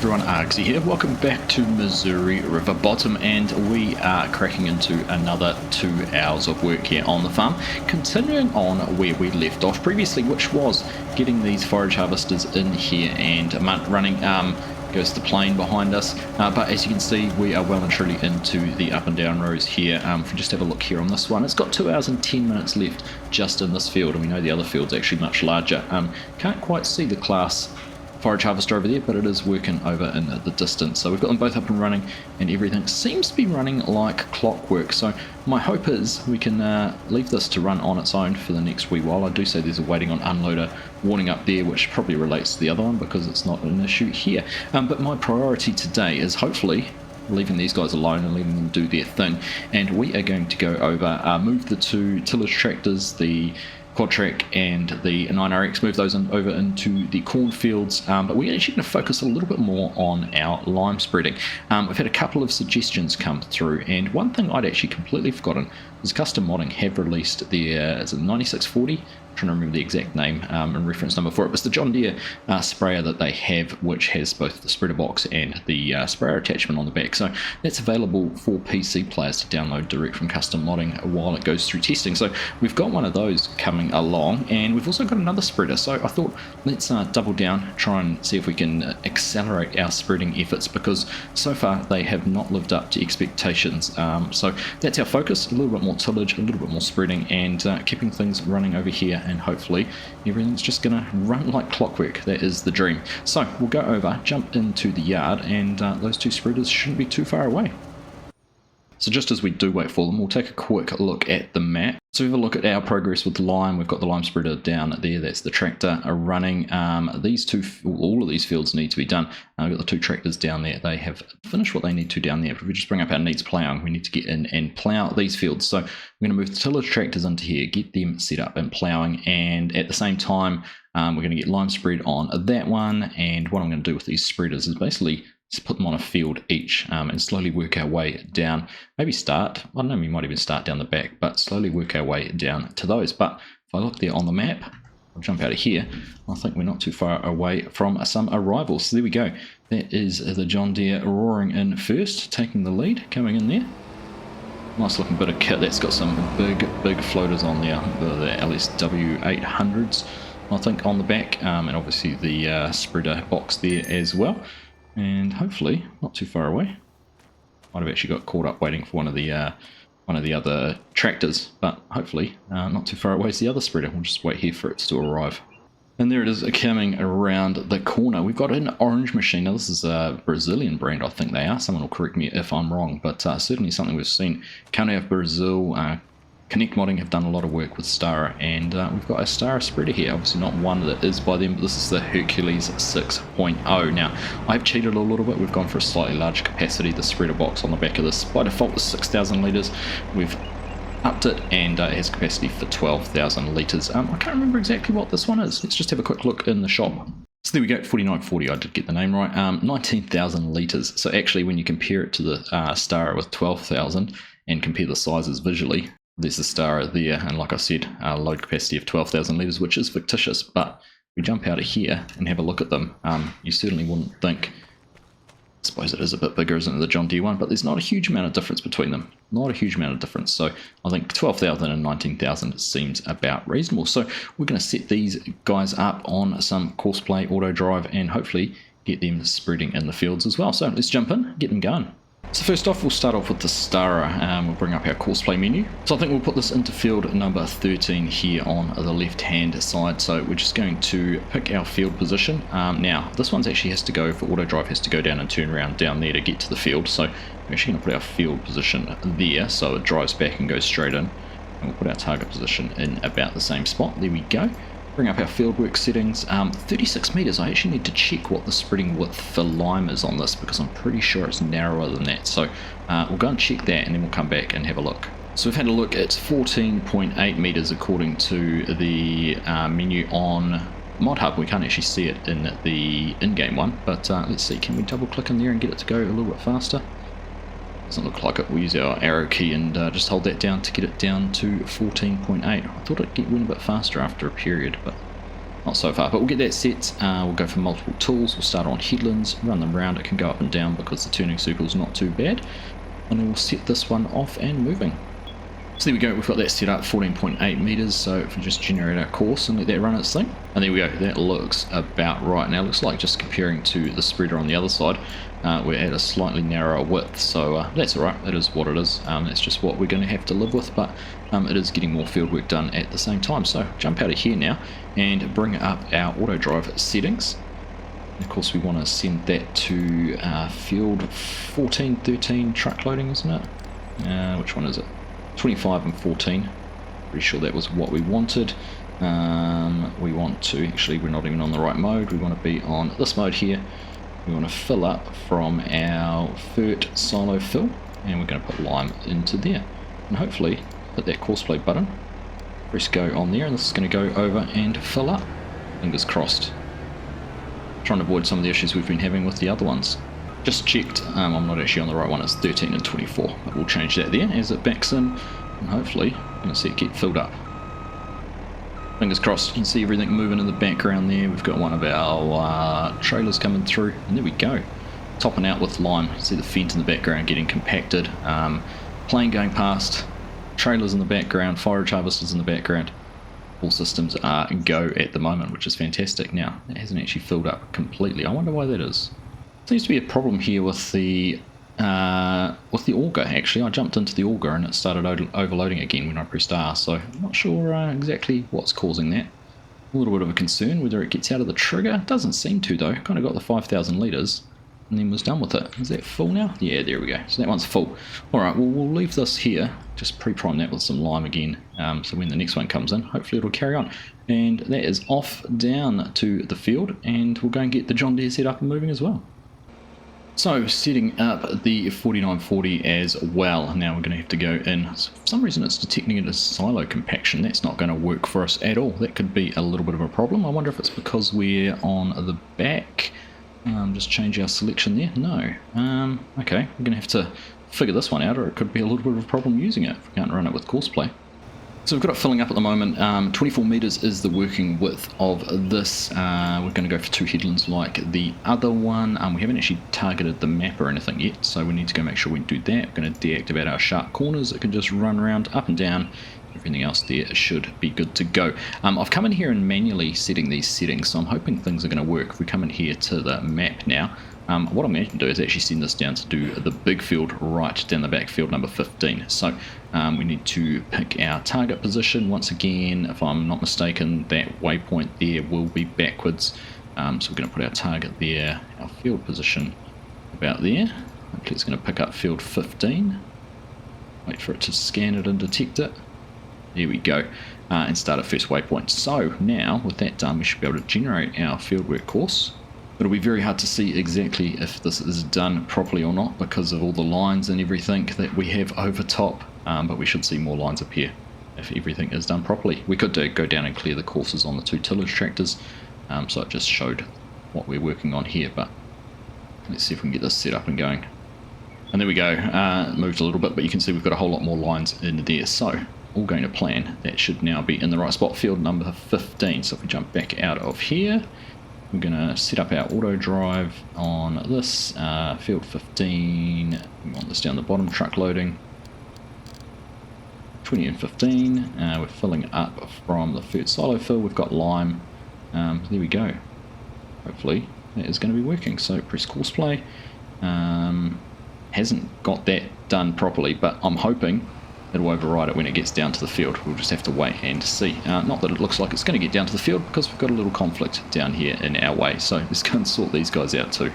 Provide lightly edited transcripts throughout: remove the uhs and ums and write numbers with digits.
everyone, Argsy here. Welcome back to Missouri River Bottom, and we are cracking into another 2 hours of work here on the farm, continuing on where we left off previously, which was getting these forage harvesters in here and running. Goes the plane behind us, but as you can see, we are well and truly into the up and down rows here. If we just have a look here on this one, it's got 2 hours and 10 minutes left just in this field, and we know the other field's actually much larger. Can't quite see the class forage harvester over there, but it is working over in the distance. So we've got them both up and running, and everything seems to be running like clockwork. So my hope is we can leave this to run on its own for the next wee while. I do say there's a waiting on unloader warning up there, which probably relates to the other one because it's not an issue here. But my priority today is hopefully leaving these guys alone and letting them do their thing. And we are going to go over, move the 2 tillage tractors, the Quadtrack and the 9RX, move those over into the cornfields, but we're actually going to focus a little bit more on our lime spreading. We've had a couple of suggestions come through, and one thing I'd actually completely forgotten is Custom Modding have released their, is it 9640? I'm trying to remember the exact name and reference number for it, but it's the John Deere sprayer that they have, which has both the spreader box and the sprayer attachment on the back. So that's available for PC players to download direct from Custom Modding while it goes through testing. So we've got one of those coming along, and we've also got another spreader. So I thought let's double down, try and see if we can accelerate our spreading efforts, because so far they have not lived up to expectations. So that's our focus, a little bit more tillage, a little bit more spreading, and keeping things running over here, and hopefully everything's just gonna run like clockwork. That is the dream. So we'll go over, jump into the yard, and those 2 spreaders shouldn't be too far away. So just as we do wait for them, we'll take a quick look at the map. So we have a look at our progress with lime. We've got the lime spreader down there, that's the tractor running. These 2, all of these fields need to be done. We've got the 2 tractors down there. They have finished what they need to down there. But if we just bring up our needs ploughing, we need to get in and plough these fields. So we're going to move the tillage tractors into here, get them set up and ploughing, and at the same time, we're going to get lime spread on that one. And what I'm going to do with these spreaders is basically just put them on a field each, and slowly work our way down. Maybe start, I don't know, we might even start down the back, but slowly work our way down to those. But if I look there on the map, I'll jump out of here, I think we're not too far away from some arrivals. So there we go. That is the John Deere roaring in first, taking the lead, coming in there. Nice looking bit of kit. That's got some big floaters on there, the LSW 800s, I think, on the back, and obviously the spreader box there as well. And hopefully not too far away. Might have actually got caught up waiting for one of the other tractors, but hopefully not too far away is the other spreader. We'll just wait here for it to arrive. And there it is, coming around the corner. We've got an orange machine. Now this is a Brazilian brand, I think they are. Someone will correct me if I'm wrong, but certainly something we've seen coming out of Brazil. Connect Modding have done a lot of work with Stara, and we've got a Stara spreader here. Obviously not one that is by them, but this is the Hercules 6.0. Now, I've cheated a little bit. We've gone for a slightly larger capacity. The spreader box on the back of this by default is 6,000 litres. We've upped it, and it has capacity for 12,000 litres. I can't remember exactly what this one is. Let's just have a quick look in the shop. So there we go, 4940, I did get the name right. 19,000 litres. So actually, when you compare it to the Stara with 12,000 and compare the sizes visually, there's the Stara there, and like I said, load capacity of 12,000 litres, which is fictitious, but we jump out of here and have a look at them. You certainly wouldn't think, I suppose it is a bit bigger, isn't it, the John Deere one, but there's not a huge amount of difference between them. Not a huge amount of difference, so I think 12,000 and 19,000 seems about reasonable. So we're going to set these guys up on some Courseplay auto drive and hopefully get them spreading in the fields as well. So let's jump in, get them going. So first off, we'll start off with the Stara. We'll bring up our Courseplay menu. So I think we'll put this into field number 13 here on the left-hand side. So we're just going to pick our field position. Now, this one actually has to go, for auto drive, has to go down and turn around down there to get to the field. So we're actually going to put our field position there, so it drives back and goes straight in. And we'll put our target position in about the same spot. There we go. Bring up our fieldwork settings. 36 meters. I actually need to check what the spreading width for lime is on this, because I'm pretty sure it's narrower than that. So we'll go and check that, and then we'll come back and have a look. So we've had a look at 14.8 meters according to the menu on ModHub. We can't actually see it in the in-game one, but let's see. Can we double click in there and get it to go a little bit faster? Doesn't look like it. We'll use our arrow key and just hold that down to get it down to 14.8. I thought it went a bit faster after a period, but Not so far, but we'll get that set. We'll go for multiple tools. We'll start on headlands, run them around. It can go up and down because the turning circle is not too bad. And then we'll set this one off and moving. So there we go, we've got that set up 14.8 meters. So if we just generate our course and let that run its thing, and there we go, that looks about right. Now it looks like, just comparing to the spreader on the other side, we're at a slightly narrower width, so that's alright. It is what it is. That's just what we're going to have to live with, but it is getting more field work done at the same time. So jump out of here now and bring up our auto drive settings. And of course we want to send that to field 1413 truck loading, isn't it? Which one is it? 25 and 14. Pretty sure that was what we wanted. We want to, actually we're not even on the right mode, we want to be on this mode here. We want to fill up from our fert silo fill, and we're going to put lime into there, and hopefully hit that Courseplay button, press go on there, and this is going to go over and fill up. Fingers crossed. Trying to avoid some of the issues we've been having with the other ones. Just checked, I'm not actually on the right one, it's 13 and 24, but we'll change that there as it backs in, and hopefully I'm going to see it get filled up. Fingers crossed. You can see everything moving in the background there. We've got one of our trailers coming through, and there we go, topping out with lime. You see the fence in the background getting compacted, plane going past, trailers in the background, forage harvesters in the background. All systems are go at the moment, which is fantastic. Now it hasn't actually filled up completely. I wonder why that is. Seems to be a problem here with the auger. Actually, I jumped into the auger and it started overloading again when I pressed R, so I'm not sure exactly what's causing that. A little bit of a concern whether it gets out of the trigger. Doesn't seem to though. Kind of got the 5,000 litres and then was done with it. Is that full now? Yeah, there we go. So that one's full. Alright, well we'll leave this here. Just pre-prime that with some lime again, so when the next one comes in, hopefully it'll carry on. And that is off down to the field, and we'll go and get the John Deere set up and moving as well. So setting up the 4940 as well. Now we're going to have to go in. For some reason it's detecting it as silo compaction. That's not going to work for us at all. That could be a little bit of a problem. I wonder if it's because we're on the back. Just change our selection there. No. Okay, we're going to have to figure this one out, or it could be a little bit of a problem using it if we can't run it with Courseplay. So we've got it filling up at the moment. 24 meters is the working width of this. We're going to go for 2 headlands like the other one. We haven't actually targeted the map or anything yet, so we need to go make sure we do that. We're going to deactivate our sharp corners. It can just run around up and down. Everything else there should be good to go. I've come in here and manually setting these settings, so I'm hoping things are going to work. If we come in here to the map now, what I'm going to do is actually send this down to do the big field right down the back, field number 15. So we need to pick our target position. Once again, if I'm not mistaken, that waypoint there will be backwards. So we're going to put our target there, our field position about there. Hopefully it's going to pick up field 15. Wait for it to scan it and detect it. There we go, and start at first waypoint. So now with that done, we should be able to generate our fieldwork course. It'll be very hard to see exactly if this is done properly or not because of all the lines and everything that we have over top, but we should see more lines appear if everything is done properly. We could go down and clear the courses on the 2 tillage tractors, so it just showed what we're working on here, but let's see if we can get this set up and going. And there we go, moved a little bit, but you can see we've got a whole lot more lines in there. So all going to plan, that should now be in the right spot, field number 15. So if we jump back out of here, we're going to set up our auto drive on this, field 15, we want this down the bottom, truck loading, 20 and 15, we're filling up from the first silo fill, we've got lime, there we go, hopefully that is going to be working. So press Courseplay, hasn't got that done properly, but I'm hoping it'll override it when it gets down to the field. We'll just have to wait and see. Not that it looks like it's going to get down to the field because we've got a little conflict down here in our way. So let's go and sort these guys out too.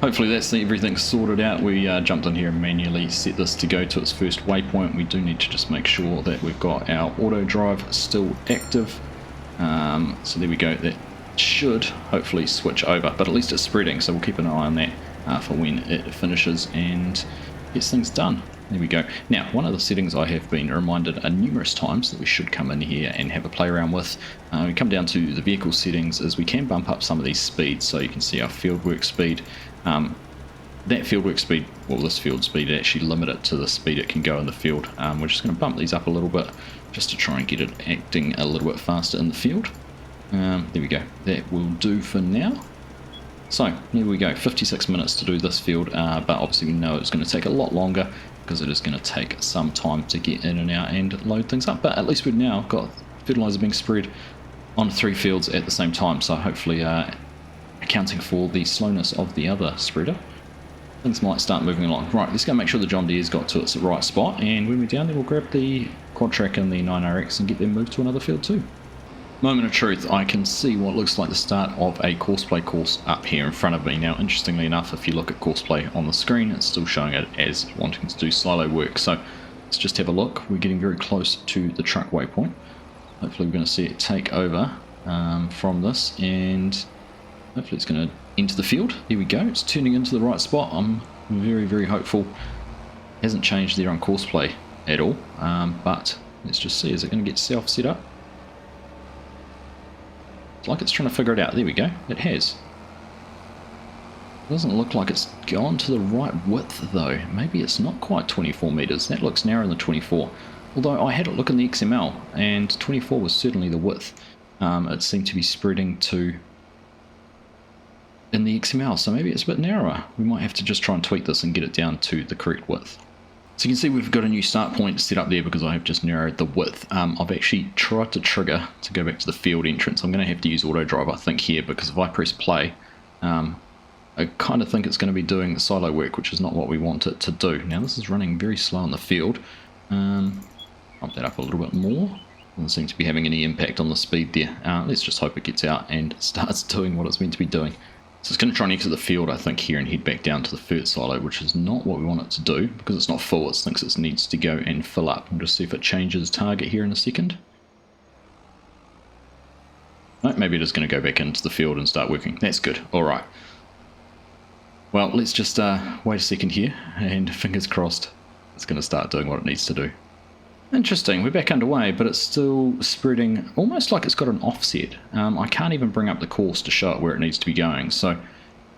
Hopefully that's everything sorted out. We jumped in here and manually set this to go to its first waypoint. We do need to just make sure that we've got our auto drive still active. So there we go. That should hopefully switch over, but at least it's spreading. So we'll keep an eye on that for when it finishes and gets things done. There we go. Now, one of the settings I have been reminded numerous times that we should come in here and have a play around with. We come down to the vehicle settings is we can bump up some of these speeds. So you can see our fieldwork speed. That fieldwork speed, well, this field speed, actually limit it to the speed it can go in the field. We're just going to bump these up a little bit just to try and get it acting a little bit faster in the field. There we go. That will do for now. So, here we go. 56 minutes to do this field, but obviously we know it's going to take a lot longer because it is going to take some time to get in and out and load things up. But at least we've now got fertilizer being spread on 3 fields at the same time, so hopefully accounting for the slowness of the other spreader, things might start moving along. Right, let's go make sure the John Deere's got to its right spot, and when we're down there we'll grab the quad track and the 9RX and get them moved to another field too. Moment of truth, I can see what looks like the start of a Courseplay course up here in front of me. Now, interestingly enough, if you look at Courseplay on the screen, it's still showing it as wanting to do silo work. So let's just have a look. We're getting very close to the truck waypoint. Hopefully we're going to see it take over from this, and hopefully it's going to enter the field. Here we go. It's turning into the right spot. I'm very, very hopeful. Hasn't changed there on Courseplay at all, but let's just see. Is it going to get self set up? It's like it's trying to figure it out. There we go. It has. Doesn't look like it's gone to the right width though. Maybe it's not quite 24 meters. That looks narrower than 24. Although I had a look in the XML and 24 was certainly the width. It seemed to be spreading to in the XML, so maybe it's a bit narrower. We might have to just try and tweak this and get it down to the correct width. So you can see we've got a new start point set up there because I have just narrowed the width. I've actually tried to trigger to go back to the field entrance. I'm going to have to use auto drive I think here, because if I press play, I kind of think it's going to be doing the silo work, which is not what we want it to do. Now this is running very slow in the field. Bump that up a little bit more. Doesn't seem to be having any impact on the speed there. Let's just hope it gets out and starts doing what it's meant to be doing. So it's going to try and exit the field, I think, here and head back down to the fert silo, which is not what we want it to do because it's not full. It thinks it needs to go and fill up. We'll just see if it changes target here in a second. No, maybe it is going to go back into the field and start working. That's good. All right. Well, let's just wait a second here, and fingers crossed it's going to start doing what it needs to do. Interesting, we're back underway, but it's still spreading almost like it's got an offset. I can't even bring up the course to show it where it needs to be going, so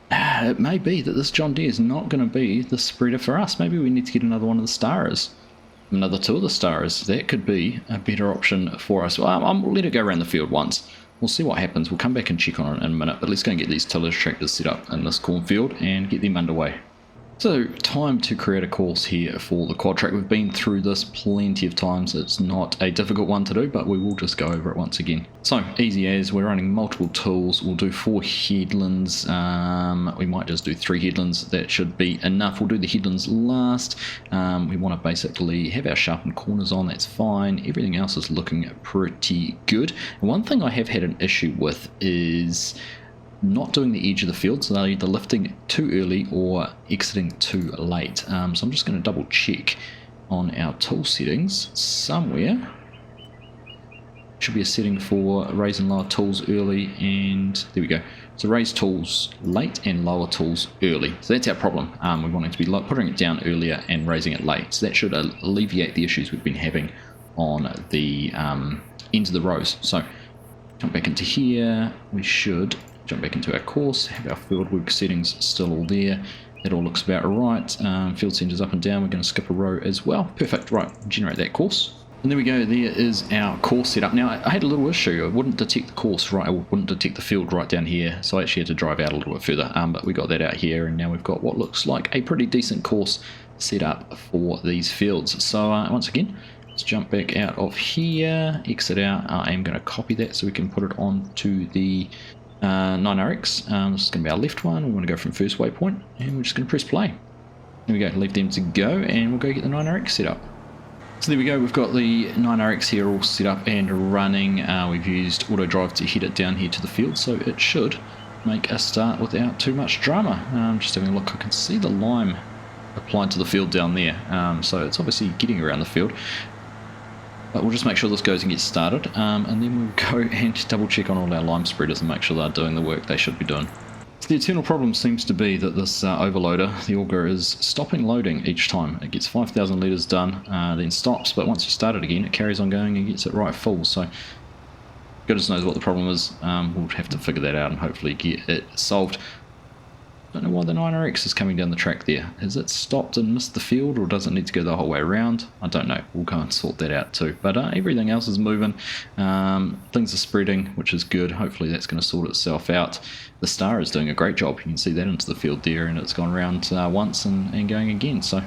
it may be that this John Deere is not going to be the spreader for us. Maybe we need to get another one of the Starers, another 2 of the Starers. That could be a better option for us. Well, I'll let it go around the field once. We'll see what happens. We'll come back and check on it in a minute, but let's go and get these tillage tractors set up in this cornfield and get them underway. So, time to create a course here for the quad track. We've been through this plenty of times. It's not a difficult one to do, but we will just go over it once again. So, easy as, we're running multiple tools. We'll do 4 headlands. We might just do 3 headlands. That should be enough. We'll do the headlands last. We want to basically have our sharpened corners on. That's fine. Everything else is looking pretty good. And one thing I have had an issue with is not doing the edge of the field, so they're either lifting too early or exiting too late. So I'm just going to double check on our tool settings somewhere. Should be a setting for raise and lower tools early, and there we go. So raise tools late and lower tools early. So that's our problem. We want it to be putting it down earlier and raising it late. So that should alleviate the issues we've been having on the ends of the rows. So jump back into here. We should jump back into our course, have our fieldwork settings still all there. That all looks about right. Field centers up and down. We're going to skip a row as well. Perfect. Right, generate that course. And there we go. There is our course setup. Now, I had a little issue. I wouldn't detect the course right. I wouldn't detect the field right down here. So I actually had to drive out a little bit further. But we got that out here, and now we've got what looks like a pretty decent course set up for these fields. So once again, let's jump back out of here, exit out. I am going to copy that so we can put it onto the 9RX. This is going to be our left one. We want to go from first waypoint, and we're just going to press play. There we go, leave them to go, and we'll go get the 9RX set up. So there we go, we've got the 9RX here all set up and running. We've used auto drive to head it down here to the field, so it should make a start without too much drama. Just having a look, I can see the lime applied to the field down there, so it's obviously getting around the field. But we'll just make sure this goes and gets started, and then we'll go and double check on all our lime spreaders and make sure they're doing the work they should be doing. So the eternal problem seems to be that this overloader, the auger, is stopping loading each time. It gets 5,000 litres done, then stops, but once you start it again, it carries on going and gets it right full. So goodness knows what the problem is. We'll have to figure that out and hopefully get it solved. Don't know why the 9RX is coming down the track there. Has it stopped and missed the field, or does it need to go the whole way around? I don't know. We'll go and sort that out too. But everything else is moving. Things are spreading, which is good. Hopefully that's going to sort itself out. The Star is doing a great job. You can see that into the field there, and it's gone around once and going again. So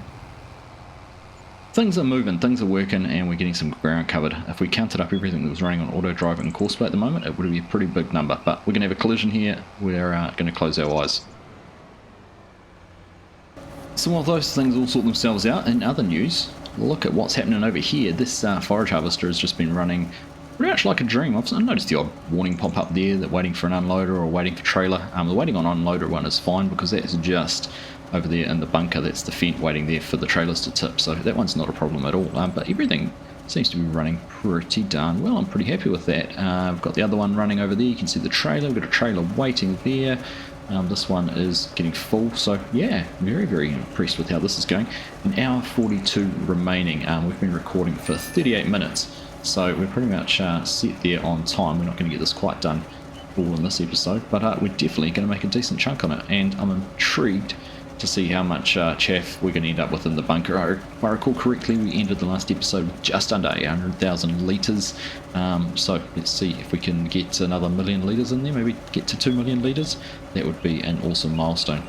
things are moving, things are working, and we're getting some ground covered. If we counted up everything that was running on auto drive and Courseplay at the moment, it would be a pretty big number. But we're going to have a collision here. We're going to close our eyes. So while those things all sort themselves out, in other news, look at what's happening over here. This forage harvester has just been running pretty much like a dream. I've noticed the odd warning pop up there that waiting for an unloader or waiting for trailer. The waiting on unloader one is fine because that's just over there in the bunker. That's the Fent waiting there for the trailers to tip, so that one's not a problem at all. But everything seems to be running pretty darn well. I'm pretty happy with that. I've got the other one running over there. You can see the trailer. We've got a trailer waiting there. This one is getting full, so yeah, very impressed with how this is going. An hour 42 remaining. We've been recording for 38 minutes, so we're pretty much set there on time. We're not going to get this quite done all in this episode, but we're definitely going to make a decent chunk on it, and I'm intrigued to see how much chaff we're going to end up with in the bunker. If I recall correctly, we ended the last episode with just under 800,000 litres, so let's see if we can get another 1 million litres in there, maybe get to 2 million litres. That would be an awesome milestone.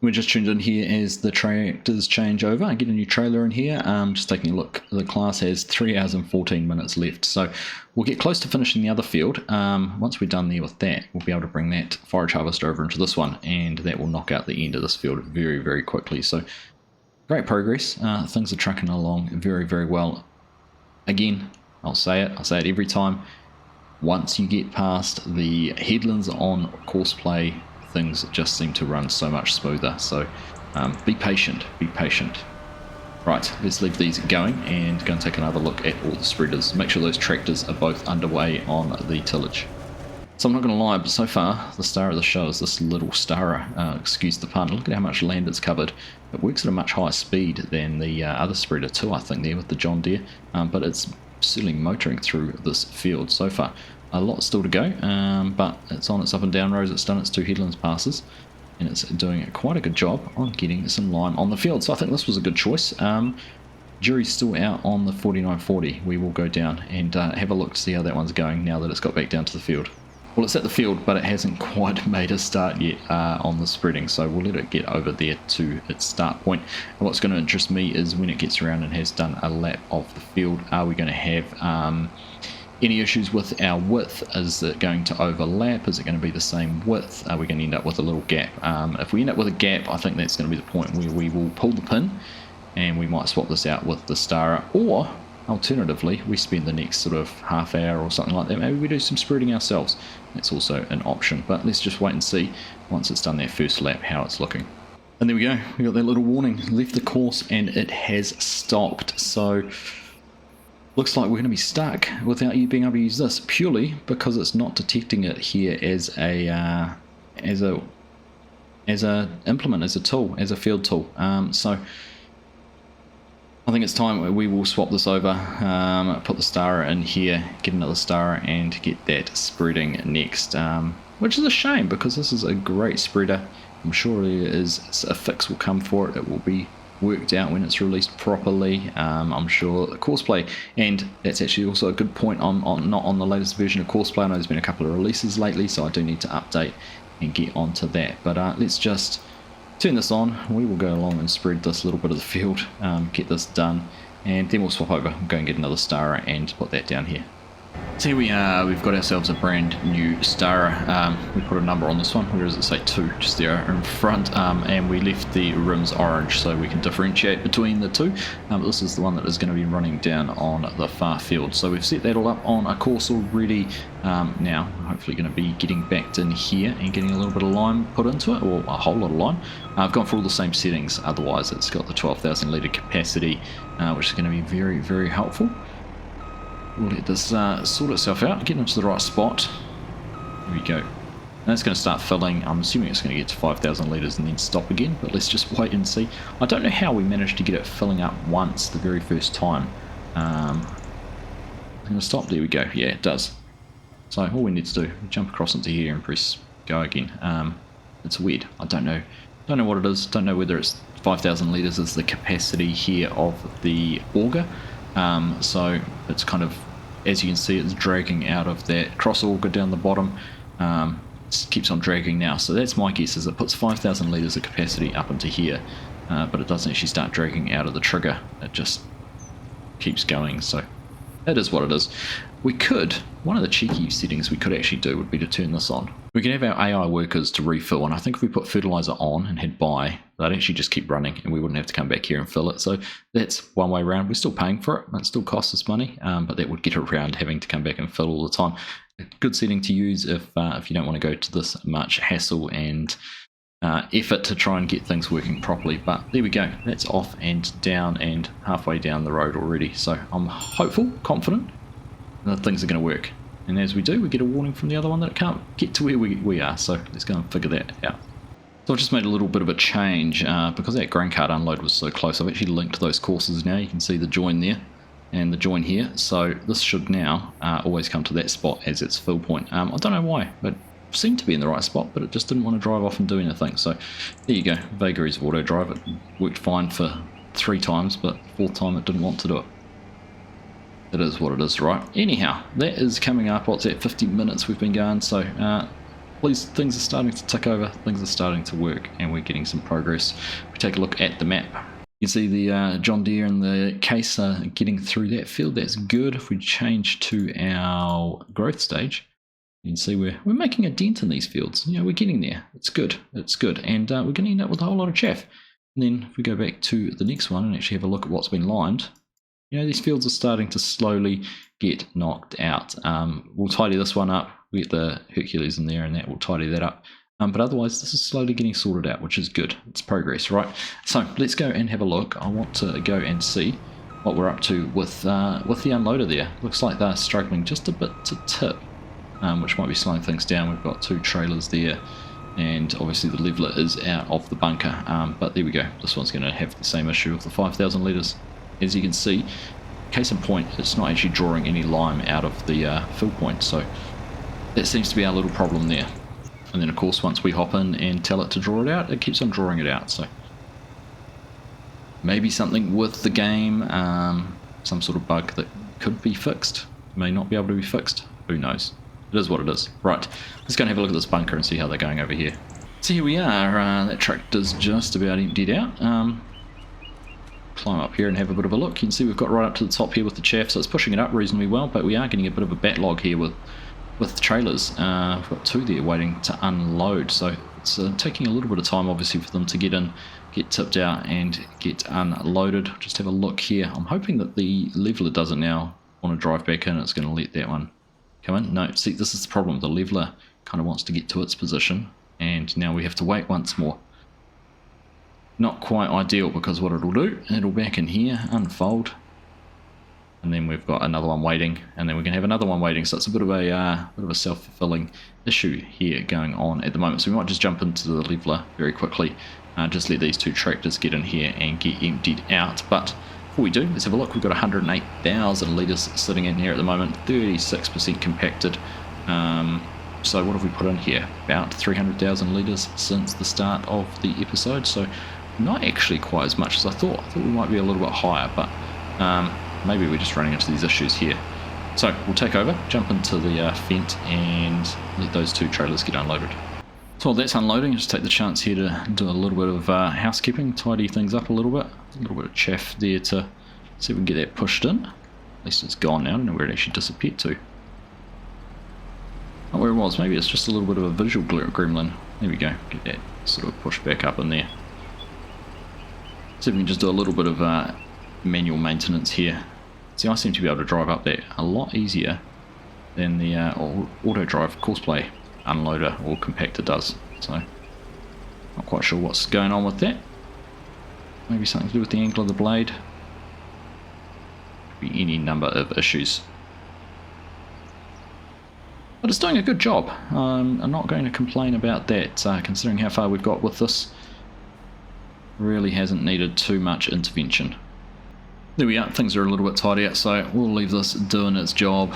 We're just tuned in here as the tractors change over. I get a new trailer in here. Just taking a look. The class has 3 hours and 14 minutes left. So we'll get close to finishing the other field. Once we're done there with that, we'll be able to bring that forage harvester over into this one, and that will knock out the end of this field very quickly. So great progress. Things are trucking along very well. Again, I'll say it every time. Once you get past the headlands on Courseplay, things just seem to run so much smoother, so be patient. Right, let's leave these going and go and take another look at all the spreaders. Make sure those tractors are both underway on the tillage. So I'm not going to lie, but so far the star of the show is this little Starer, excuse the pun. Look at how much land it's covered. It works at a much higher speed than the other spreader too, I think, there with the John Deere, but it's certainly motoring through this field so far. A lot still to go, but it's on its up and down rows. It's done its 2 headlands passes, and it's doing quite a good job on getting some line on the field. So I think this was a good choice. Jury's still out on the 4940. We will go down and have a look to see how that one's going now that it's got back down to the field. Well, it's at the field, but it hasn't quite made a start yet on the spreading, so we'll let it get over there to its start point. And what's going to interest me is when it gets around and has done a lap of the field, are we going to have any issues with our width? Is it going to overlap? Is it going to be the same width? Are we going to end up with a little gap? If we end up with a gap, I think that's going to be the point where we will pull the pin and we might swap this out with the Starer, or alternatively we spend the next sort of half hour or something like that. Maybe we do some spreading ourselves. That's also an option, but let's just wait and see once it's done that first lap how it's looking. And there we go, we got that little warning, left the course and it has stopped. So looks like we're going to be stuck without you being able to use this, purely because it's not detecting it here as a implement, as a tool, as a field tool. So I think it's time we will swap this over, put the Starer in here, get another Starer and get that spreading next, which is a shame because this is a great spreader. I'm sure a fix will come for it. It will be worked out when it's released properly. I'm sure the Courseplay, and that's actually also a good point on not on the latest version of Courseplay. I know there's been a couple of releases lately, so I do need to update and get onto that. But let's just turn this on. We will go along and spread this little bit of the field, get this done, and then we'll swap over, go and get another Starer and put that down here. So here we are, we've got ourselves a brand new Starer. We put a number on this one, where does it say 2, just there in front, and we left the rims orange so we can differentiate between the two. This is the one that is going to be running down on the far field. So we've set that all up on a course already. Now hopefully going to be getting backed in here and getting a little bit of lime put into it, or a whole lot of lime. I've gone for all the same settings, otherwise it's got the 12,000 litre capacity, which is going to be very helpful. We'll let this sort itself out, get into the right spot. There we go. And it's going to start filling. I'm assuming it's going to get to 5,000 litres and then stop again, but let's just wait and see. I don't know how we managed to get it filling up once the very first time. I'm going to stop. There we go. Yeah, it does. So all we need to do, jump across into here and press go again. It's weird. I don't know what it is. Don't know whether it's 5,000 litres is the capacity here of the auger. So it's kind of, as you can see, it's dragging out of that cross auger down the bottom. It keeps on dragging now. So that's my guess, is it puts 5,000 litres of capacity up into here, but it doesn't actually start dragging out of the trigger. It just keeps going. So that is what it is. We could, one of the cheeky settings we could actually do would be to turn this on. We can have our AI workers to refill, and I think if we put fertilizer on and hit buy, they'd actually just keep running and we wouldn't have to come back here and fill it. So that's one way around. We're still paying for it, it still costs us money, but that would get around having to come back and fill all the time. A good setting to use if you don't want to go to this much hassle and effort to try and get things working properly. But there we go, that's off and down and halfway down the road already. So I'm hopeful, confident that things are going to work. And as we do, we get a warning from the other one that it can't get to where we are. So let's go and figure that out. So I've just made a little bit of a change because that grain cart unload was so close. I've actually linked those courses now. You can see the join there and the join here. So this should now always come to that spot as its fill point. I don't know why, but it seemed to be in the right spot, but it just didn't want to drive off and do anything. So there you go, vagaries of auto drive. It worked fine for 3 times, but 4th time it didn't want to do it. It is what it is, right? Anyhow, that is coming up. What's that, 50 minutes we've been going, so things are starting to tick over, things are starting to work, and we're getting some progress. We take a look at the map. You can see the John Deere and the case are getting through that field. That's good. If we change to our growth stage, you can see we're making a dent in these fields. You know, we're getting there. It's good. It's good, and we're going to end up with a whole lot of chaff. And then if we go back to the next one and actually have a look at what's been lined, you know, these fields are starting to slowly get knocked out. We'll tidy this one up. We get the Hercules in there and that will tidy that up. But otherwise, this is slowly getting sorted out, which is good. It's progress, right? So let's go and have a look. I want to go and see what we're up to with the unloader there. Looks like they're struggling just a bit to tip, which might be slowing things down. We've got 2 trailers there, and obviously the leveler is out of the bunker. But there we go. This one's going to have the same issue with the 5,000 litres. As you can see, case in point, it's not actually drawing any lime out of the fill point, so that seems to be our little problem there. And then of course, once we hop in and tell it to draw it out, it keeps on drawing it out. So maybe something with the game, some sort of bug that could be fixed, may not be able to be fixed, who knows. It is what it is. Right, let's go and have a look at this bunker and see how they're going over here. So here we are, that tractor's just about emptied out. Climb up here and have a bit of a look. You can see we've got right up to the top here with the chaff, so it's pushing it up reasonably well, but we are getting a bit of a backlog here with trailers. We've got 2 there waiting to unload, so it's taking a little bit of time obviously for them to get in, get tipped out and get unloaded. Just have a look here. I'm hoping that the leveler doesn't now want to drive back in. It's going to let that one come in. No, see, this is the problem. The leveler kind of wants to get to its position, and now we have to wait once more. Not quite ideal, because what it'll do, it'll back in here, unfold, and then we've got another one waiting, and then we can have another one waiting. So it's a bit of a self-fulfilling issue here going on at the moment. So we might just jump into the leveler very quickly, just let these 2 tractors get in here and get emptied out. But before we do, let's have a look. We've got 108,000 litres sitting in here at the moment, 36% compacted. So what have we put in here? About 300,000 litres since the start of the episode. So not actually quite as much as I thought. I thought we might be a little bit higher, but maybe we're just running into these issues here. So we'll take over, jump into the Fent and let those 2 trailers get unloaded. So while that's unloading, just take the chance here to do a little bit of housekeeping, tidy things up a little bit of chaff there to see if we can get that pushed in. At least it's gone now. I don't know where it actually disappeared to. Not where it was. Maybe it's just a little bit of a visual gremlin. There we go. Get that sort of pushed back up in there. See if we can just do a little bit of manual maintenance here. See, I seem to be able to drive up that a lot easier than the auto drive Courseplay unloader or compactor does. So not quite sure what's going on with that. Maybe something to do with the angle of the blade. Could be any number of issues. But it's doing a good job. I'm not going to complain about that, considering how far we've got with this. Really hasn't needed too much intervention. There we are, things are a little bit tidier, so we'll leave this doing its job,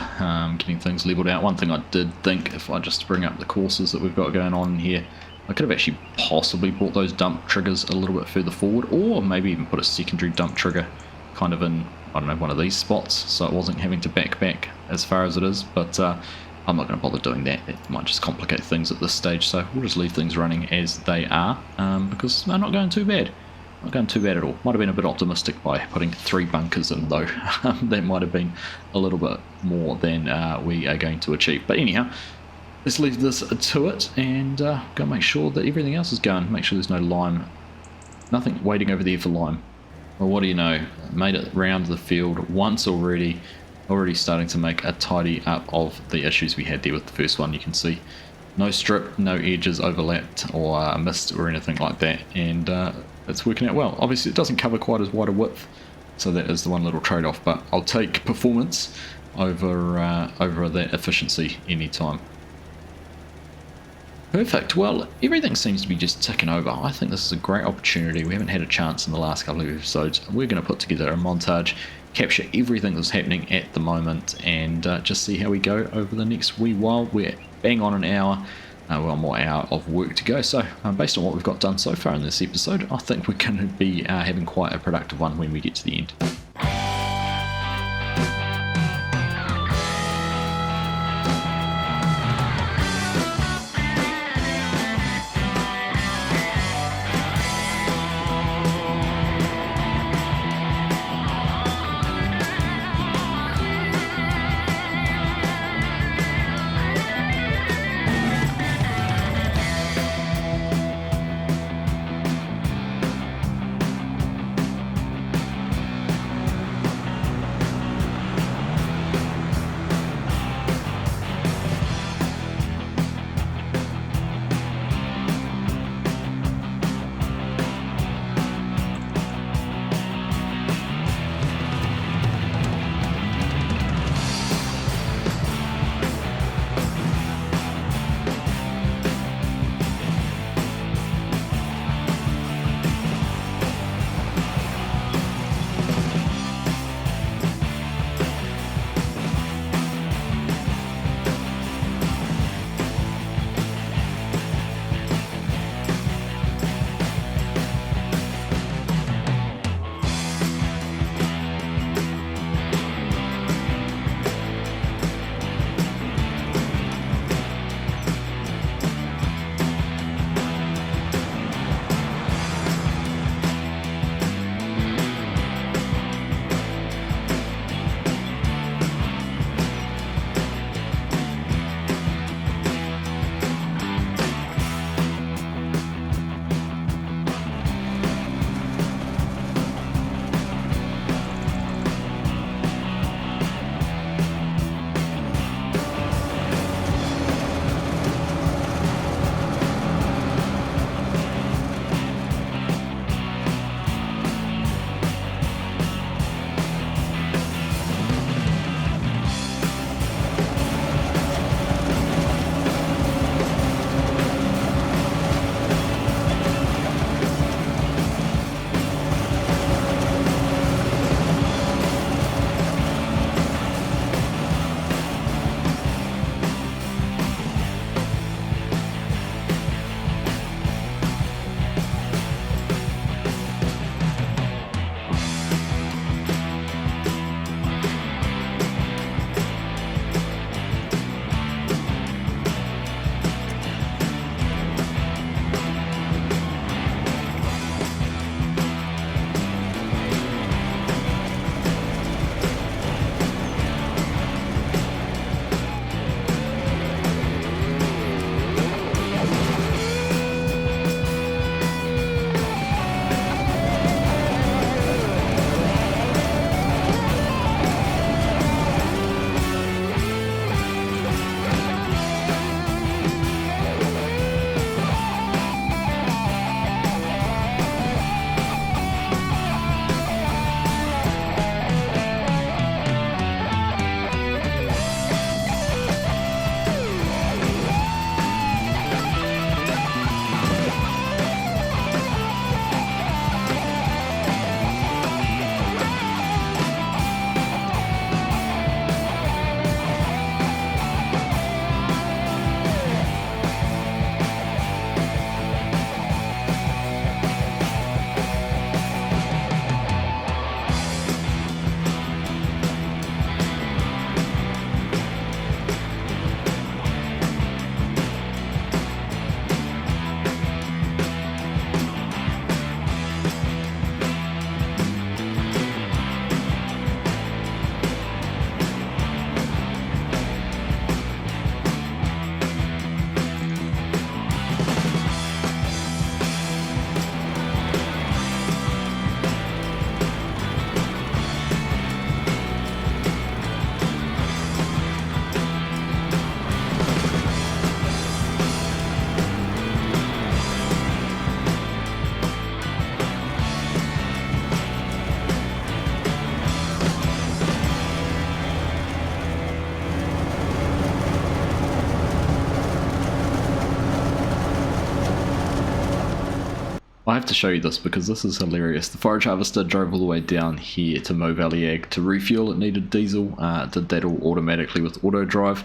getting things leveled out. One thing I did think, if I just bring up the courses that we've got going on here, I could have actually possibly brought those dump triggers a little bit further forward, or maybe even put a secondary dump trigger kind of in, I don't know, one of these spots, so it wasn't having to back as far as it is, but I'm not going to bother doing that. It might just complicate things at this stage, so we'll just leave things running as they are, because they're not going too bad. Not going too bad at all. Might have been a bit optimistic by putting 3 bunkers in, though. That might have been a little bit more than we are going to achieve. But anyhow, let's leave this to it and go make sure that everything else is going. Make sure there's no lime. Nothing waiting over there for lime. Well, what do you know? Made it round the field once already. Already starting to make a tidy up of the issues we had there with the first one. You can see no strip, no edges overlapped or missed or anything like that. And it's working out well. Obviously, it doesn't cover quite as wide a width. So that is the one little trade-off. But I'll take performance over that efficiency anytime. Perfect. Well, everything seems to be just ticking over. I think this is a great opportunity. We haven't had a chance in the last couple of episodes. We're going to put together a montage, capture everything that's happening at the moment, and just see how we go over the next wee while. We're bang on an hour. One more hour of work to go. So based on what we've got done so far in this episode, I think we're going to be having quite a productive one when we get to the end. I have to show you this because this is hilarious. The forage harvester drove all the way down here to Mo Valley Ag to refuel. It needed diesel. It did that all automatically with auto drive.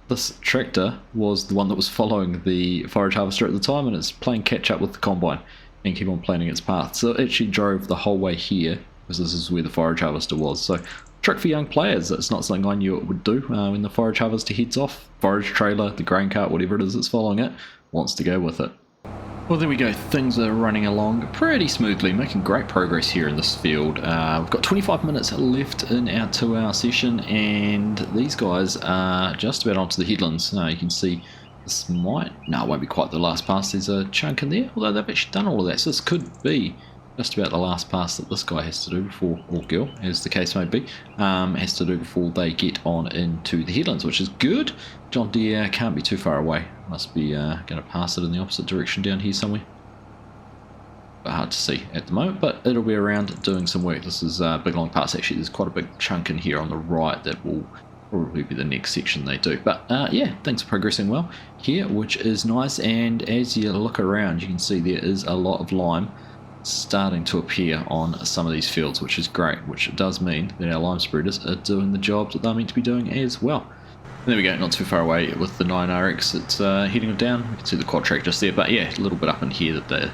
This tractor was the one that was following the forage harvester at the time, and it's playing catch up with the combine and keep on planning its path. So it actually drove the whole way here because this is where the forage harvester was. So trick for young players. It's not something I knew it would do. When the forage harvester heads off, forage trailer, the grain cart, whatever it is that's following it, wants to go with it. Well, there we go. Things are running along pretty smoothly, making great progress here in this field. We've got 25 minutes left in our 2-hour session, and these guys are just about onto the headlands. You can see this might... No, it won't be quite the last pass. There's a chunk in there, although they've actually done all of that, so this could be just about the last pass that this guy has to do before, or girl, as the case may be, has to do before they get on into the headlands, which is good. John Deere can't be too far away. Must be going to pass it in the opposite direction down here somewhere. But hard to see at the moment, but it'll be around doing some work. This is a big long pass. Actually, there's quite a big chunk in here on the right that will probably be the next section they do. But yeah, things are progressing well here, which is nice. And as you look around, you can see there is a lot of lime starting to appear on some of these fields, which is great, which does mean that our lime spreaders are doing the job that they're meant to be doing as well. And there we go, not too far away with the 9RX. It's heading down. You can see the quad track just there, but yeah, a little bit up in here that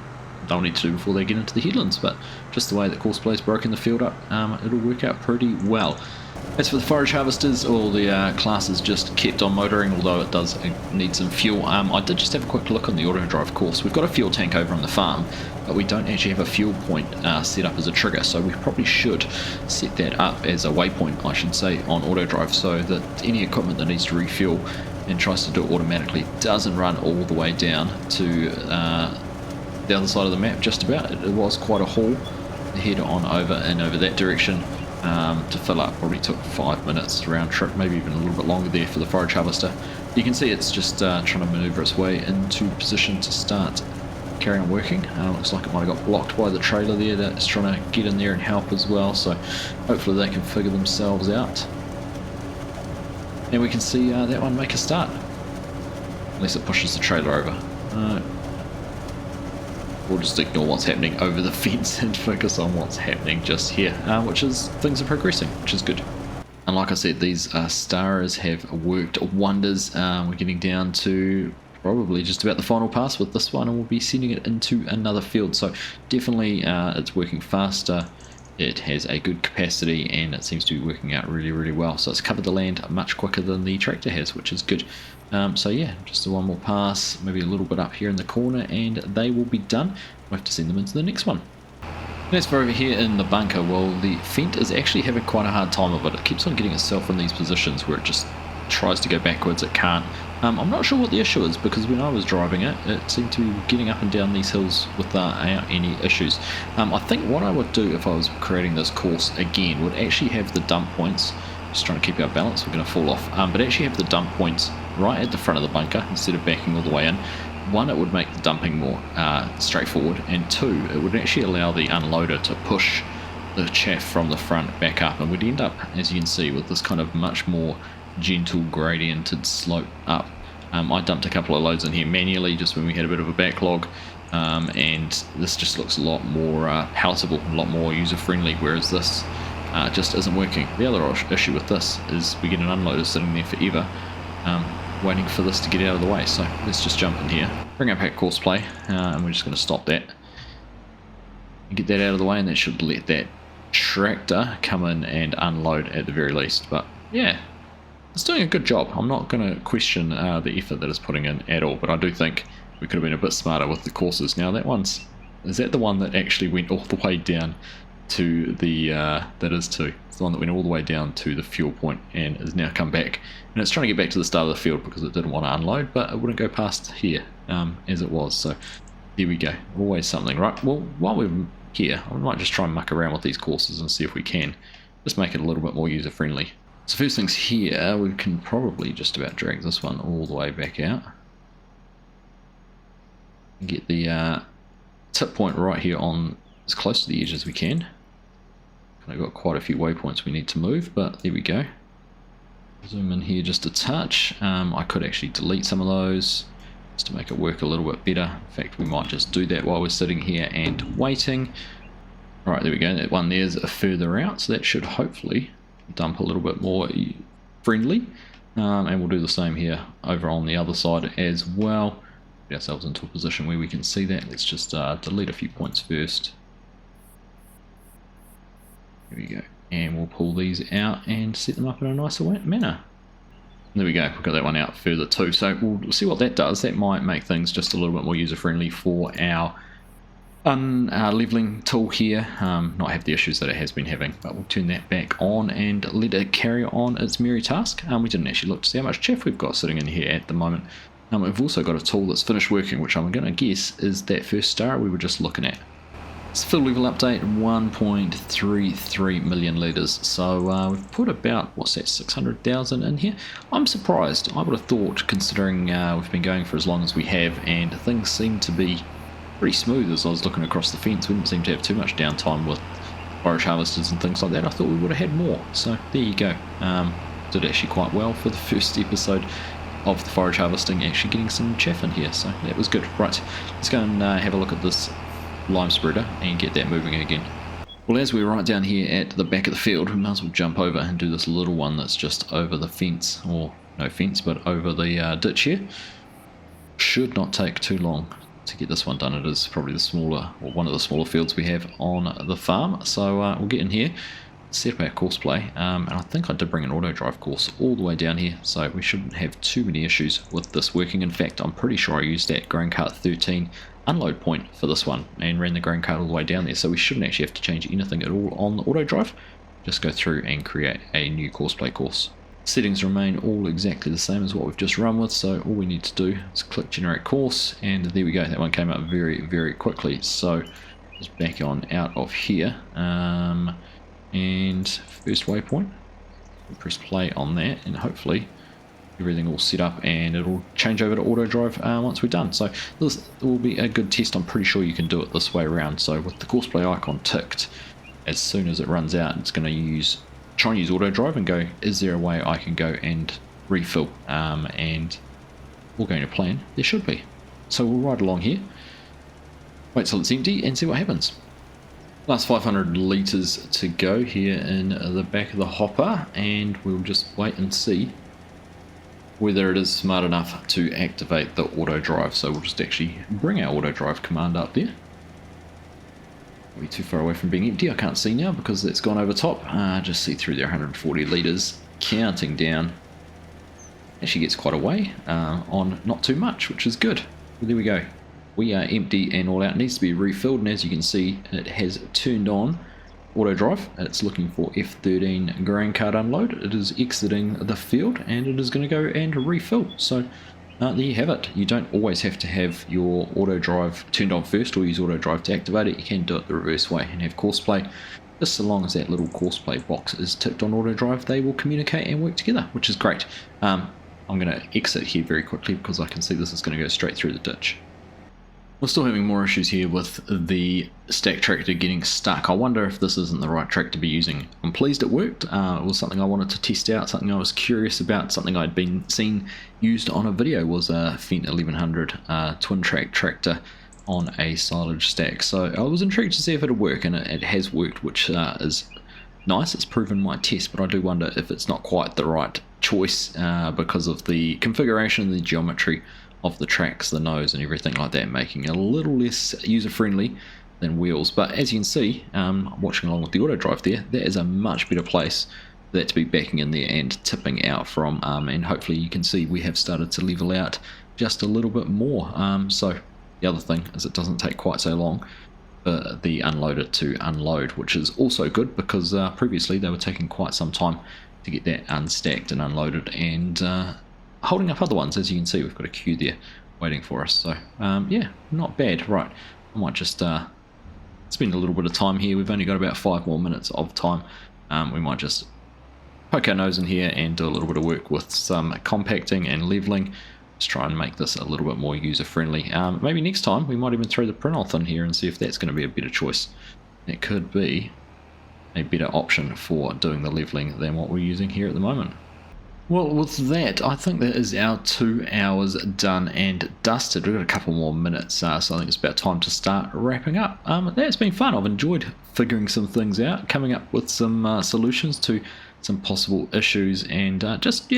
they'll need to do before they get into the headlands. But just the way that Courseplay's broken the field up, it'll work out pretty well. As for the forage harvesters, all the classes just kept on motoring, although it does need some fuel. I did just have a quick look on the auto drive course. We've got a fuel tank over on the farm, but we don't actually have a fuel point set up as a trigger, so we probably should set that up as a waypoint, I should say, on auto drive, so that any equipment that needs to refuel and tries to do it automatically doesn't run all the way down to the other side of the map. Just about. It was quite a haul to head on over and over that direction. To fill up probably took 5 minutes round trip, maybe even a little bit longer there for the forage harvester. You can see it's just trying to maneuver its way into position to start carrying on working. Looks like it might have got blocked by the trailer there that's trying to get in there and help as well, so hopefully they can figure themselves out. And we can see that one make a start, unless it pushes the trailer over. We'll just ignore what's happening over the fence and focus on what's happening just here, which is things are progressing, which is good. And like I said, these starers have worked wonders. We're getting down to probably just about the final pass with this one, and we'll be sending it into another field. So definitely it's working faster. It has a good capacity, and it seems to be working out really, really well. So it's covered the land much quicker than the tractor has, which is good. So yeah, just the one more pass, maybe a little bit up here in the corner, and they will be done. We'll have to send them into the next one. As for over here in the bunker, well, the Fent is actually having quite a hard time of it. It keeps on getting itself in these positions where it just tries to go backwards, it can't. I'm not sure what the issue is, because when I was driving it, it seemed to be getting up and down these hills without any issues. I think what I would do if I was creating this course again would actually have the dump points, just trying to keep our balance, we're going to fall off, but actually have the dump points right at the front of the bunker instead of backing all the way in. One, it would make the dumping more straightforward, and two, it would actually allow the unloader to push the chaff from the front back up, and we'd end up, as you can see, with this kind of much more gentle gradiented slope up. I dumped a couple of loads in here manually just when we had a bit of a backlog, and this just looks a lot more palatable, a lot more user friendly, whereas this just isn't working. The other issue with this is we get an unloader sitting there forever waiting for this to get out of the way. So let's just jump in here, bring up our Courseplay, and we're just going to stop that and get that out of the way, and that should let that tractor come in and unload at the very least. But yeah, it's doing a good job. I'm not going to question the effort that it's putting in at all, but I do think we could have been a bit smarter with the courses. Now that one's, is that the one that actually went all the way down to the, that is too, it's the one that went all the way down to the fuel point and has now come back, and it's trying to get back to the start of the field because it didn't want to unload, but it wouldn't go past here as it was. So here we go, always something, right? Well, while we're here, I might just try and muck around with these courses and see if we can just make it a little bit more user friendly. So first things here, we can probably just about drag this one all the way back out and get the tip point right here on as close to the edge as we can. I've got quite a few waypoints we need to move, but there we go. Zoom in here just a touch. I could actually delete some of those, just to make it work a little bit better. In fact, we might just do that while we're sitting here and waiting. Alright, there we go. That one there's a further out, so that should hopefully dump a little bit more friendly. And we'll do the same here over on the other side as well. Get ourselves into a position where we can see that. Let's just delete a few points first. There we go. And we'll pull these out and set them up in a nicer manner. There we go, we've got that one out further too. So we'll see what that does. That might make things just a little bit more user-friendly for our leveling tool here. Not have the issues that it has been having, but we'll turn that back on and let it carry on its merry task. We didn't actually look to see how much chaff we've got sitting in here at the moment. We've also got a tool that's finished working, which I'm going to guess is that first star we were just looking at. It's field level update, 1.33 million litres. So we've put about, what's that, 600,000 in here. I'm surprised. I would have thought, considering we've been going for as long as we have, and things seem to be pretty smooth as I was looking across the fence. We didn't seem to have too much downtime with forage harvesters and things like that. I thought we would have had more. So there you go. Did actually quite well for the first episode of the forage harvesting, actually getting some chaff in here. So that was good. Right, let's go and have a look at this lime spreader and get that moving again. Well, as we're right down here at the back of the field, we might as well jump over and do this little one that's just over the fence, or no fence, but over the ditch here. Should not take too long to get this one done. It is probably the smaller, or one of the smaller fields we have on the farm. So we'll get in here, set up our Courseplay, and I think I did bring an auto drive course all the way down here, so we shouldn't have too many issues with this working. In fact, I'm pretty sure I used that grain cart 13 unload point for this one and ran the grain cart all the way down there, so we shouldn't actually have to change anything at all on the auto drive. Just go through and create a new Courseplay course. Settings remain all exactly the same as what we've just run with, so all we need to do is click generate course, and there we go. That one came up very, very quickly. So just back on out of here, and first waypoint, we'll press play on that, and hopefully everything all set up and it'll change over to auto drive once we're done. So this will be a good test. I'm pretty sure you can do it this way around. So with the Courseplay icon ticked, as soon as it runs out, it's going to try and use auto drive and go, is there a way I can go and refill? And we're going to plan, there should be. So we'll ride along here, wait till it's empty and see what happens. Last 500 litres to go here in the back of the hopper, and we'll just wait and see whether it is smart enough to activate the auto drive. So we'll just actually bring our auto drive command up there. Be too far away from being empty. I can't see now because it's gone over top. Just see through there, 140 litres, counting down. Actually gets quite a way on not too much, which is good. Well, there we go. We are empty and all out. It needs to be refilled, and as you can see, it has turned on auto drive. It's looking for F13 grain cart unload. It is exiting the field and it is going to go and refill. So there you have it. You don't always have to have your auto drive turned on first or use auto drive to activate it. You can do it the reverse way and have Courseplay. Just so long as that little Courseplay box is ticked on auto drive, they will communicate and work together, which is great. I'm going to exit here very quickly because I can see this is going to go straight through the ditch. We're still having more issues here with the stack tractor getting stuck. I wonder if this isn't the right track to be using. I'm pleased it worked. It was something I wanted to test out, something I was curious about, something I'd been seen used on a video was a Fendt 1100 twin track tractor on a silage stack. So I was intrigued to see if it would work, and it has worked, which is nice. It's proven my test, but I do wonder if it's not quite the right choice because of the configuration and the geometry of the tracks, the nose and everything like that, making it a little less user-friendly than wheels. But as you can see, watching along with the auto drive there, that is a much better place for that to be backing in there and tipping out from, and hopefully you can see we have started to level out just a little bit more. So the other thing is it doesn't take quite so long for the unloader to unload, which is also good because previously they were taking quite some time to get that unstacked and unloaded, and holding up other ones. As you can see, we've got a queue there waiting for us. So yeah, not bad. Right, I might just spend a little bit of time here. We've only got about 5 more minutes of time. We might just poke our nose in here and do a little bit of work with some compacting and leveling. Just try and make this a little bit more user friendly. Maybe next time we might even throw the prinoth in here and see if that's going to be a better choice. It could be a better option for doing the leveling than what we're using here at the moment. Well, with that, I think that is our 2 hours done and dusted. We've got a couple more minutes, so I think it's about time to start wrapping up. That's been fun. I've enjoyed figuring some things out, coming up with some solutions to some possible issues, and just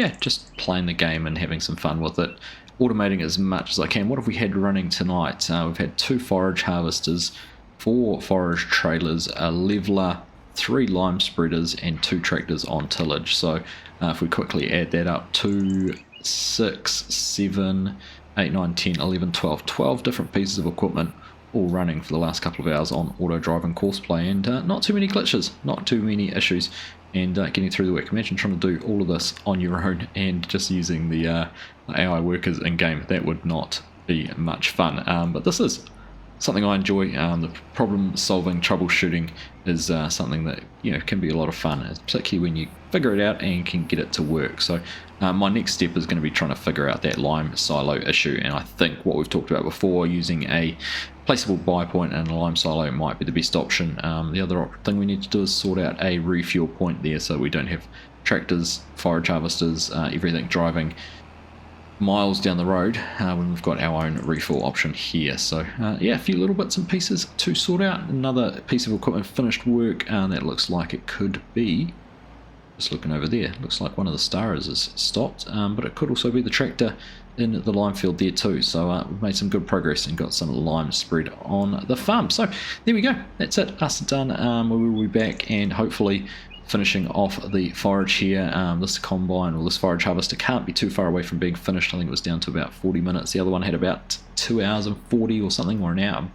playing the game and having some fun with it. Automating as much as I can. What have we had running tonight? We've had 2 forage harvesters, 4 forage trailers, a leveler, 3 lime spreaders, and 2 tractors on tillage. So if we quickly add that up, 2, 6, 7, 8, 9, 10, 11, 12 different pieces of equipment all running for the last couple of hours on auto driving Courseplay, and not too many glitches, not too many issues, and getting through the work. Imagine trying to do all of this on your own and just using the AI workers in game. That would not be much fun, but this is something I enjoy. The problem solving, troubleshooting is something that can be a lot of fun, particularly when you figure it out and can get it to work. So my next step is going to be trying to figure out that lime silo issue, and I think what we've talked about before, using a placeable buy point and a lime silo might be the best option. The other thing we need to do is sort out a refuel point there, so we don't have tractors, forage harvesters, everything driving miles down the road when we've got our own refill option here. So a few little bits and pieces to sort out. Another piece of equipment finished work, that looks like it could be, just looking over there, looks like one of the stars is stopped, but it could also be the tractor in the lime field there too. So we've made some good progress and got some lime spread on the farm. So there we go, that's it, us done. We will be back and hopefully finishing off the forage here. This combine, or this forage harvester, can't be too far away from being finished. I think it was down to about 40 minutes. The other one had about 2 hours and 40 or something, or an hour.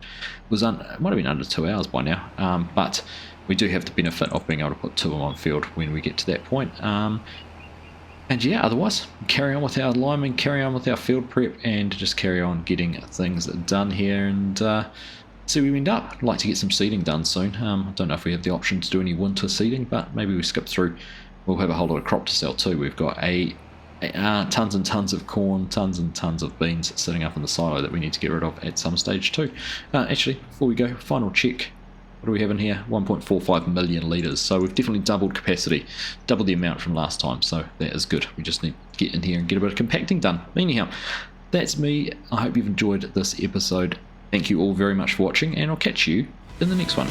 It might have been under 2 hours by now, but we do have the benefit of being able to put 2 on field when we get to that point. And otherwise, carry on with our liming, carry on with our field prep, and just carry on getting things done here, and see where we end up. I'd like to get some seeding done soon. I don't know if we have the option to do any winter seeding, but maybe we skip through. We'll have a whole lot of crop to sell too. We've got tons and tons of corn, tons and tons of beans sitting up in the silo that we need to get rid of at some stage too. Actually, before we go, final check. What do we have in here? 1.45 million litres. So we've definitely doubled capacity, doubled the amount from last time. So that is good. We just need to get in here and get a bit of compacting done. Anyhow, that's me. I hope you've enjoyed this episode. Thank you all very much for watching, and I'll catch you in the next one.